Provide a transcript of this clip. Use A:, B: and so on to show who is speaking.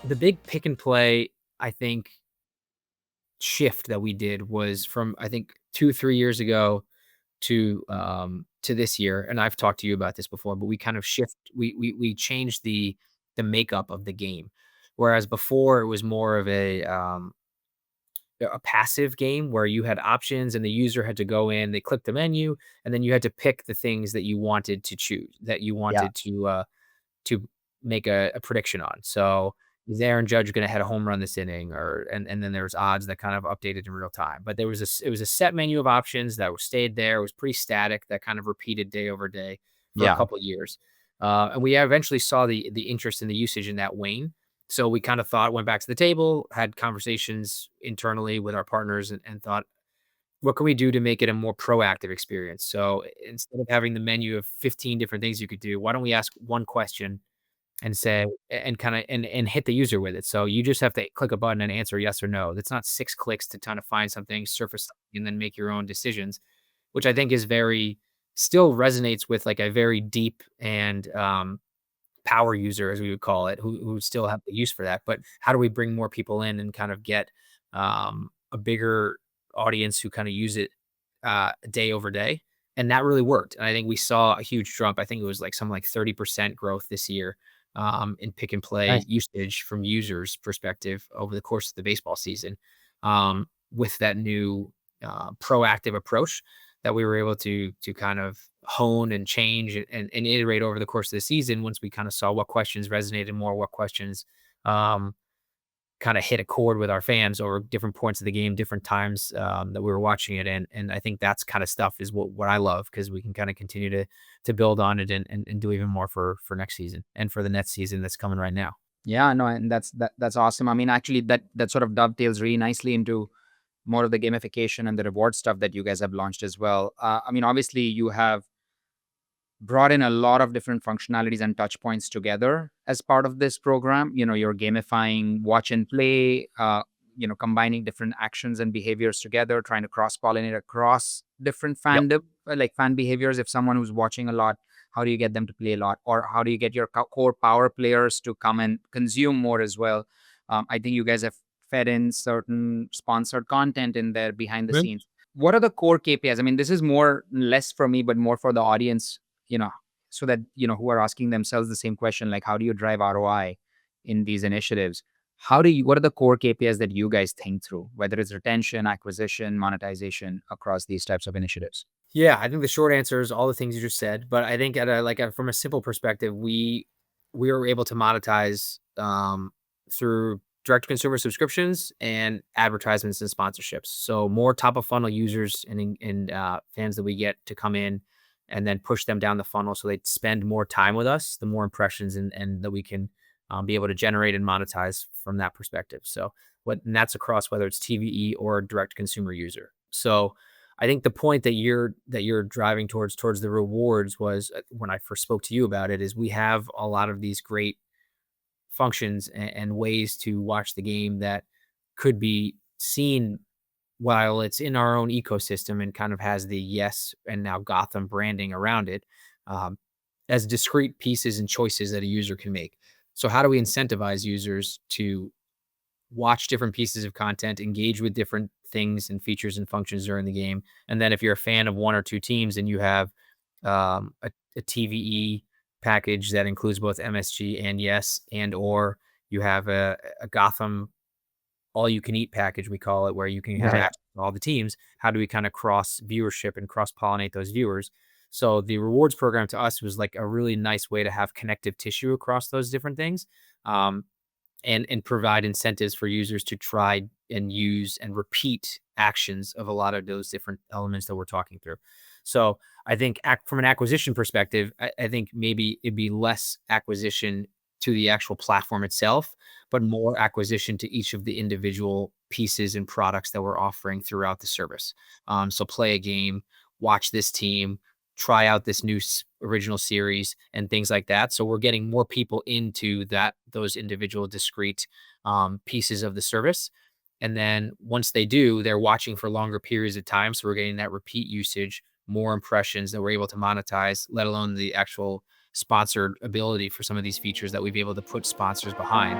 A: the big pick and play, I think, shift that we did was from, I think, 2, 3 years ago to this year, and I've talked to you about this before, but we kind of we changed the makeup of the game. Whereas before it was more of a passive game where you had options and the user had to go in, they click the menu, and then you had to pick the things that you wanted to choose, that you
B: Yeah.
A: wanted to make a prediction on. So, is Aaron Judge gonna hit a home run this inning? Or and then there's odds that kind of updated in real time. But it was a set menu of options that stayed there. It was pretty static, that kind of repeated day over day for a
B: Yeah.
A: couple years. And we eventually saw the interest in the usage in that wane. So we kind of thought, went back to the table, had conversations internally with our partners, and thought, what can we do to make it a more proactive experience? So instead of having the menu of 15 different things you could do, why don't we ask one question and say and kinda and hit the user with it. So you just have to click a button and answer yes or no. That's not 6 clicks to kind of find something, surface something, and then make your own decisions, which I think is very still resonates with, like, a very deep and, power user, as we would call it, who still have the use for that. But how do we bring more people in and kind of get, a bigger audience who kinda use it, day over day? And that really worked, and I think we saw a huge jump. I think it was, like, something like 30% growth this year, in pick and play
B: Nice.
A: usage from users' perspective over the course of the baseball season, with that new, proactive approach that we were able to kind of hone and change and iterate over the course of the season once we kind of saw what questions resonated more, what questions, um, kind of hit a chord with our fans over different points of the game, different times, that we were watching it. And I think that's kind of stuff is what I love, because we can kind of continue to build on it and do even more for next season and for the next season that's coming right now.
B: Yeah, no, and that's awesome. I mean, actually, that sort of dovetails really nicely into more of the gamification and the reward stuff that you guys have launched as well. I mean, obviously, you have brought in a lot of different functionalities and touch points together as part of this program. You're gamifying watch and play, combining different actions and behaviors together, trying to cross pollinate across different
A: Yep.
B: fandom, like fan behaviors. If someone who's watching a lot, how do you get them to play a lot? Or how do you get your core power players to come and consume more as well? I think you guys have fed in certain sponsored content in there behind the
A: Mhm.
B: scenes. What are the core KPIs? I mean, this is more less for me, but more for the audience, you know, so that, who are asking themselves the same question, like, how do you drive ROI in these initiatives? What are the core KPIs that you guys think through, whether it's retention, acquisition, monetization across these types of initiatives?
A: Yeah, I think the short answer is all the things you just said, but I think from a simple perspective, we were able to monetize, through direct to consumer subscriptions and advertisements and sponsorships. So more top of funnel users and fans that we get to come in and then push them down the funnel so they spend more time with us, the more impressions and that we can, be able to generate and monetize from that perspective. So and that's across whether it's TVE or direct consumer user. So I think the point that you're driving towards the rewards was, when I first spoke to you about it, is we have a lot of these great functions and ways to watch the game that could be seen while it's in our own ecosystem and kind of has the Yes and now Gotham branding around it, um, as discrete pieces and choices that a user can make. So how do we incentivize users to watch different pieces of content, engage with different things and features and functions during the game? And then if you're a fan of one or two teams and you have, a TVE package that includes both MSG and Yes, and or you have a Gotham all you can eat package, we call it, where you can have
B: Right.
A: access to all the teams. How do we kind of cross viewership and cross pollinate those viewers? So the rewards program to us was like a really nice way to have connective tissue across those different things. Um, and provide incentives for users to try and use and repeat actions of a lot of those different elements that we're talking through. So I think from an acquisition perspective, I think maybe it'd be less acquisition to the actual platform itself, but more acquisition to each of the individual pieces and products that we're offering throughout the service. So play a game, watch this team, try out this new original series and things like that. So we're getting more people into those individual discrete, pieces of the service. And then once they do, they're watching for longer periods of time. So we're getting that repeat usage, more impressions that we're able to monetize, let alone the actual sponsored ability for some of these features that we've been able to put sponsors behind.